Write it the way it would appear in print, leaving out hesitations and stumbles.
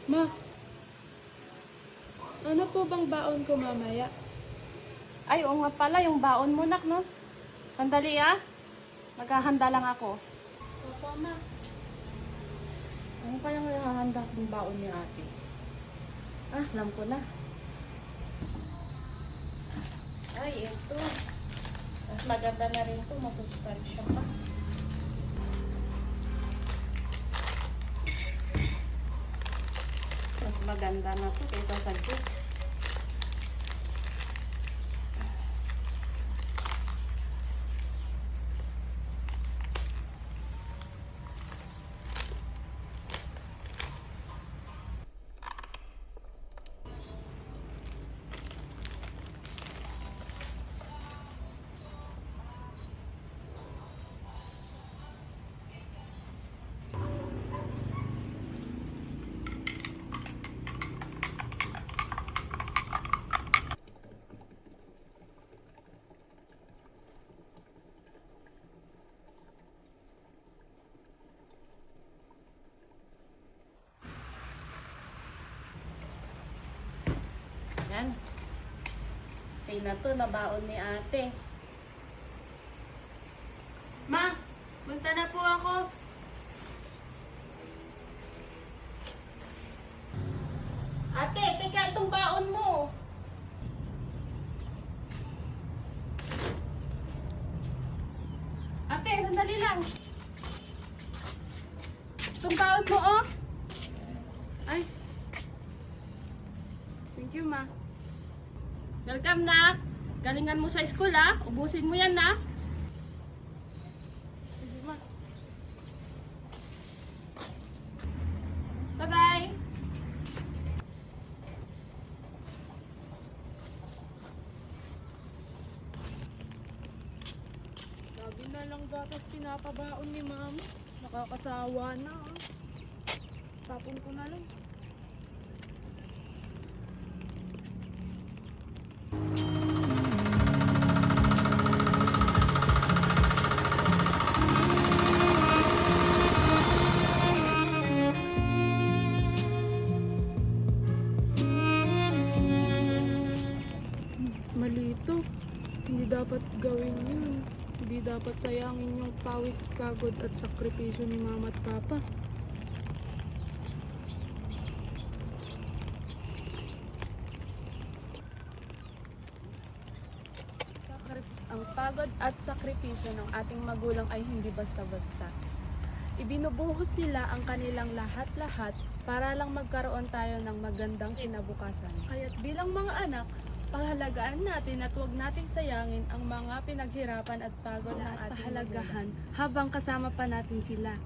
Ma, ano po bang baon ko mamaya? Ay, oo nga pala, yung baon mo, nak, no? Sandali, ah. Maghahanda lang ako. Opo, ma. Ano kayang ihahanda kong baon ni ate? Ah, alam ko na. Ay, ito. Mas maganda na rin ito. Masustansya pa. Mas maganda na ito kaysa sa juice. Yan. Okay na to, nabaon ni ate. Ma, punta na po ako. Ate, teka itong baon mo. Ate, sandali lang. Itong baon mo, oh. Ay. Thank you, ma. Welcome na. Galingan mo sa school, ah. Ubusin mo yan, na. Sige, ma. Bye-bye. Lagi na lang gatas pinapabaon ni mama. Nakakasawa na, ah. Tapon ko na lang. Mali ito. Hindi dapat gawin yun. Hindi dapat sayangin yung pawis, pagod at sakripisyo ni mama at papa. Ang pagod at sakripisyo ng ating magulang ay hindi basta-basta. Ibinubuhos nila ang kanilang lahat-lahat para lang magkaroon tayo ng magandang kinabukasan. Kaya't bilang mga anak, pahalagaan natin at huwag nating sayangin ang mga pinaghirapan at pagod na ating pahalagahan habang kasama pa natin sila.